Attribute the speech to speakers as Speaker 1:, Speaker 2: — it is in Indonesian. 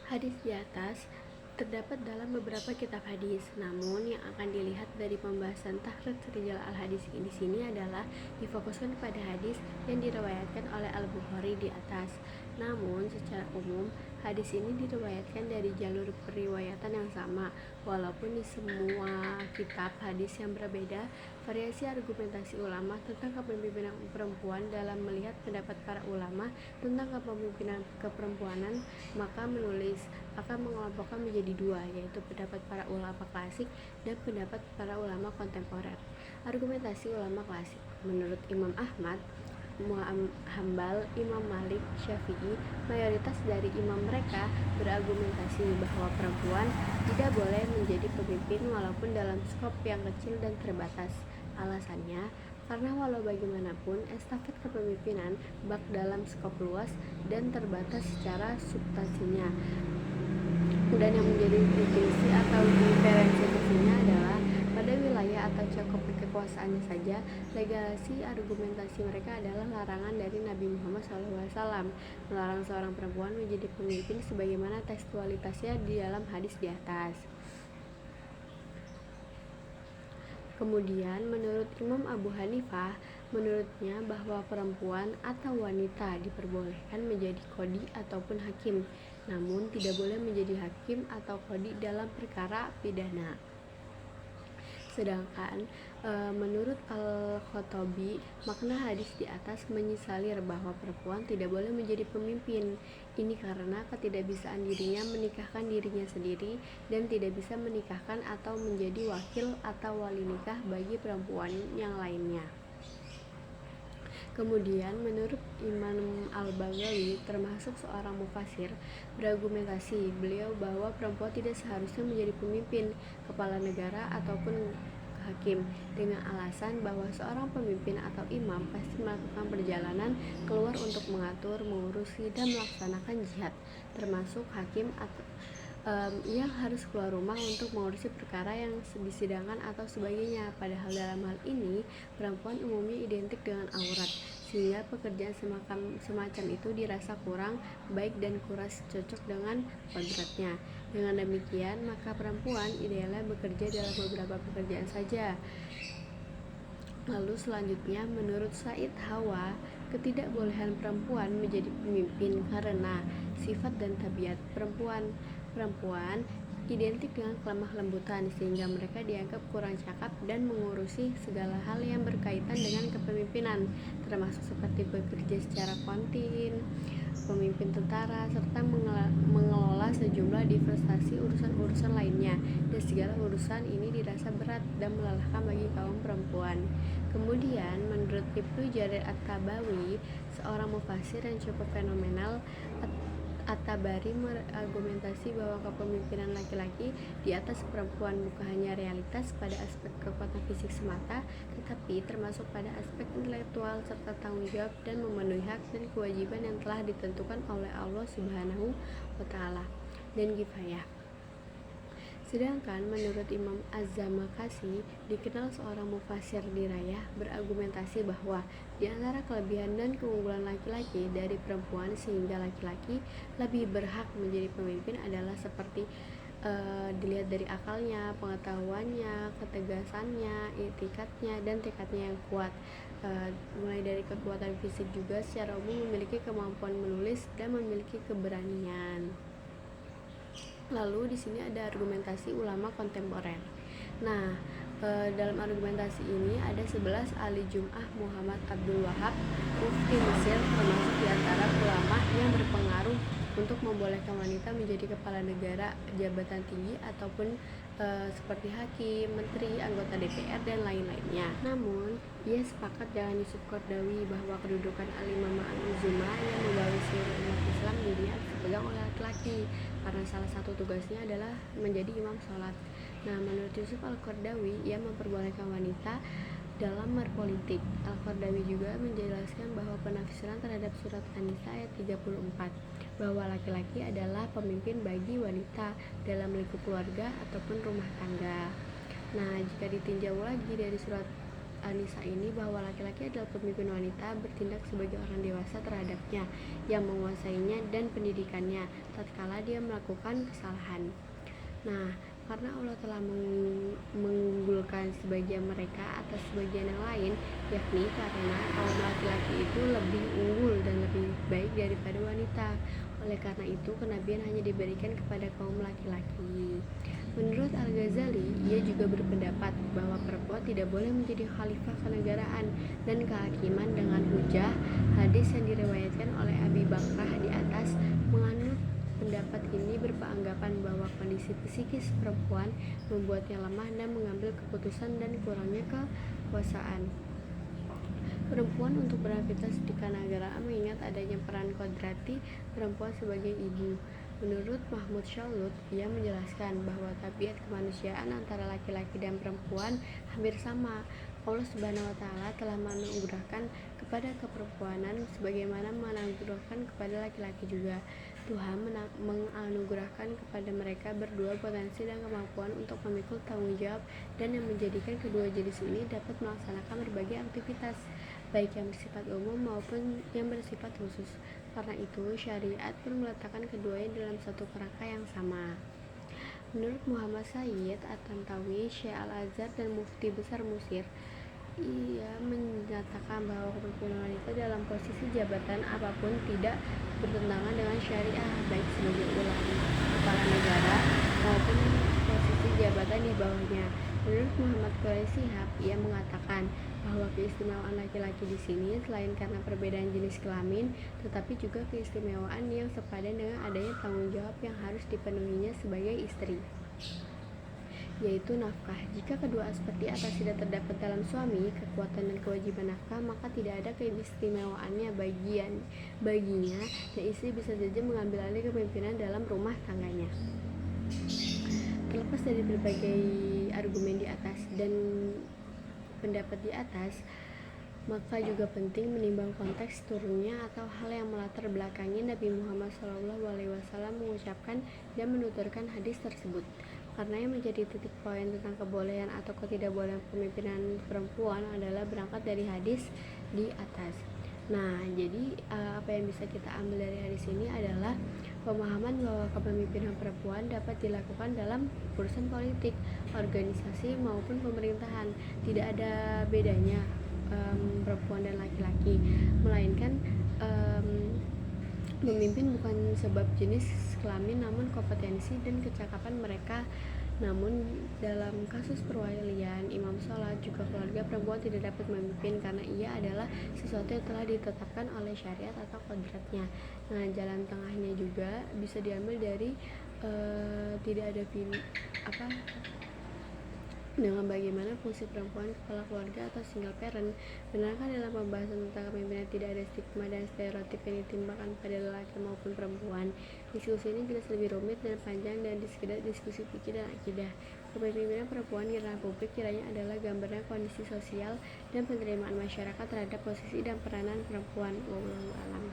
Speaker 1: Hadis di atas terdapat dalam beberapa kitab hadis, namun yang akan dilihat dari pembahasan Takhrij Rijal al-Hadis di sini adalah difokuskan pada hadis yang diriwayatkan oleh Al-Bukhari di atas. Namun secara umum hadis ini diriwayatkan dari jalur periwayatan yang sama, walaupun di semua kitab hadis yang berbeda. Variasi argumentasi ulama tentang kepemimpinan perempuan dalam melihat pendapat para ulama tentang kepemimpinan keperempuanan, maka menulis akan mengelompokkan menjadi dua, yaitu pendapat para ulama klasik dan pendapat para ulama kontemporer. Argumentasi ulama klasik menurut Imam Ahmad, Hambal, Imam Malik, Syafi'i, mayoritas dari imam mereka berargumentasi bahwa perempuan tidak boleh menjadi pemimpin walaupun dalam skop yang kecil dan terbatas. Alasannya, karena walau bagaimanapun estafet kepemimpinan bak dalam skop luas dan terbatas secara substansinya. Dan yang menjadi definisi atau diferensiasinya adalah pada wilayah atau cakup kekuasaannya saja. Legalisi argumentasi mereka adalah larangan dari Nabi Muhammad SAW melarang seorang perempuan menjadi pemimpin sebagaimana tekstualitasnya di dalam hadis di atas. Kemudian menurut Imam Abu Hanifah, menurutnya bahwa perempuan atau wanita diperbolehkan menjadi qadhi ataupun hakim, namun tidak boleh menjadi hakim atau qadhi dalam perkara pidana. Sedangkan menurut Al-Khattabi, makna hadis di atas menyisalir bahwa perempuan tidak boleh menjadi pemimpin. Ini karena ketidakbisaan dirinya menikahkan dirinya sendiri dan tidak bisa menikahkan atau menjadi wakil atau wali nikah bagi perempuan yang lainnya. Kemudian menurut Imam Al-Baghawi, termasuk seorang mufasir, berargumentasi beliau bahwa perempuan tidak seharusnya menjadi pemimpin, kepala negara ataupun hakim, dengan alasan bahwa seorang pemimpin atau imam pasti melakukan perjalanan keluar untuk mengatur, mengurusi, dan melaksanakan jihad, termasuk hakim atau yang harus keluar rumah untuk mengurusi perkara yang disidangkan atau sebagainya. Padahal dalam hal ini perempuan umumnya identik dengan aurat, sehingga pekerjaan semacam itu dirasa kurang baik dan kurang cocok dengan kodratnya. Dengan demikian, maka perempuan idealnya bekerja dalam beberapa pekerjaan saja. Lalu selanjutnya menurut Said Hawa, ketidakbolehan perempuan menjadi pemimpin karena sifat dan tabiat perempuan identik dengan kelemah lembutan, sehingga mereka dianggap kurang cakap dan mengurusi segala hal yang berkaitan dengan kepemimpinan, termasuk seperti bekerja secara kontin, pemimpin tentara, serta mengelola sejumlah divestasi urusan-urusan lainnya, dan segala urusan ini dirasa berat dan melelahkan bagi kaum perempuan. Kemudian menurut Ibnu Jarir At-Tabawi, seorang mufasir yang cukup fenomenal, At-Tabari berargumentasi bahwa kepemimpinan laki-laki di atas perempuan bukan hanya realitas pada aspek kekuatan fisik semata, tetapi termasuk pada aspek intelektual serta tanggung jawab dan memenuhi hak dan kewajiban yang telah ditentukan oleh Allah Subhanahu wa Ta'ala dan kifayah. Sedangkan menurut Imam Az-Zamakshari, dikenal seorang mufasir dirayah, berargumentasi bahwa di antara kelebihan dan keunggulan laki-laki dari perempuan sehingga laki-laki lebih berhak menjadi pemimpin adalah seperti dilihat dari akalnya, pengetahuannya, ketegasannya, itikadnya, dan tekadnya yang kuat. Mulai dari kekuatan fisik juga secara umum memiliki kemampuan menulis dan memiliki keberanian. Lalu di sini ada argumentasi ulama kontemporer. Nah, dalam argumentasi ini ada 11 ahli Jum'ah Muhammad Abdul Wahab, mufti Mesir, termasuk di antara ulama yang berpengaruh untuk membolehkan wanita menjadi kepala negara, jabatan tinggi, ataupun seperti hakim, menteri, anggota DPR, dan lain-lainnya. Namun, ia sepakat dengan Yusuf Qaradawi bahwa kedudukan al-imamah al-uzma yang membawa seluruh umat Islam dunia dipegang oleh laki-laki, karena salah satu tugasnya adalah menjadi imam sholat. Nah, menurut Yusuf Al-Qaradawi, ia memperbolehkan wanita dalam berpolitik. Al-Qardawi juga menjelaskan bahwa penafsiran terhadap surat An-Nisa ayat 34 bahwa laki-laki adalah pemimpin bagi wanita dalam lingkup keluarga ataupun rumah tangga. Nah, jika ditinjau lagi dari surat An-Nisa ini bahwa laki-laki adalah pemimpin wanita bertindak sebagai orang dewasa terhadapnya yang menguasainya dan pendidikannya tatkala dia melakukan kesalahan. Nah, karena Allah telah mengunggulkan sebagian mereka atas sebagian yang lain, yakni karena kaum laki-laki itu lebih unggul dan lebih baik daripada wanita. Oleh karena itu, kenabian hanya diberikan kepada kaum laki-laki. Menurut Al-Ghazali, ia juga berpendapat bahwa perempuan tidak boleh menjadi khalifah kenegaraan dan kehakiman dengan hujah hadis yang diriwayatkan oleh Abi Bakrah di atas. Menganut pendapat ini beranggapan bahwa kondisi psikis perempuan membuatnya lemah dan mengambil keputusan dan kurangnya kekuasaan perempuan untuk beraktivitas di kenegaraan mengingat adanya peran kodrati perempuan sebagai ibu. Menurut Mahmud Shalud, ia menjelaskan bahwa tabiat kemanusiaan antara laki-laki dan perempuan hampir sama. Allah Subhanahu wa Ta'ala telah menganugerahkan kepada keperempuanan sebagaimana menganugerahkan kepada laki-laki juga. Tuhan menganugerahkan kepada mereka berdua potensi dan kemampuan untuk memikul tanggung jawab dan yang menjadikan kedua jenis ini dapat melaksanakan berbagai aktivitas baik yang bersifat umum maupun yang bersifat khusus. Karena itu, syariat pun meletakkan keduanya dalam satu kerangka yang sama. Menurut Muhammad Sayyid At-Tantawi, Syekh Al-Azhar dan Mufti Besar Mesir, ia menyatakan bahwa kepemimpinan wanita dalam posisi jabatan apapun tidak bertentangan dengan syariah, baik sebagai ulama, kepala negara, maupun posisi jabatan di bawahnya. Menurut Muhammad Quraisy Shihab, ia mengatakan bahwa keistimewaan laki-laki di sini selain karena perbedaan jenis kelamin, tetapi juga keistimewaan yang sepadan dengan adanya tanggung jawab yang harus dipenuhinya sebagai istri, yaitu nafkah. Jika kedua aspek di atas tidak terdapat dalam suami, kekuatan dan kewajiban nafkah, maka tidak ada keistimewaannya baginya, dan istri bisa saja mengambil alih kepemimpinan dalam rumah tangganya. Terlepas dari berbagai argumen di atas dan pendapat di atas, maka juga penting menimbang konteks turunnya atau hal yang melatar belakangi Nabi Muhammad SAW mengucapkan dan menuturkan hadis tersebut. Karena yang menjadi titik poin tentang kebolehan atau ketidakbolehan pemimpinan perempuan adalah berangkat dari hadis di atas. Nah, jadi apa yang bisa kita ambil dari hadis ini adalah pemahaman bahwa kepemimpinan perempuan dapat dilakukan dalam urusan politik, organisasi maupun pemerintahan. Tidak ada bedanya perempuan dan laki-laki, melainkan memimpin bukan sebab jenis kelamin namun kompetensi dan kecakapan mereka. Namun dalam kasus perwalian, imam sholat, juga keluarga, perempuan tidak dapat memimpin karena ia adalah sesuatu yang telah ditetapkan oleh syariat atau kodratnya. Nah, jalan tengahnya juga bisa diambil dari tidak ada dengan bagaimana fungsi perempuan kepala keluarga atau single parent. Benarkah dalam pembahasan tentang kepemimpinan tidak ada stigma dan stereotip yang ditimbulkan pada lelaki maupun perempuan? Diskusi ini jelas lebih rumit dan panjang dan sekedar diskusi fikih dan akidah. Kepemimpinan perempuan di ranah publik kiranya adalah gambaran kondisi sosial dan penerimaan masyarakat terhadap posisi dan peranan perempuan. Wallahu a'lam.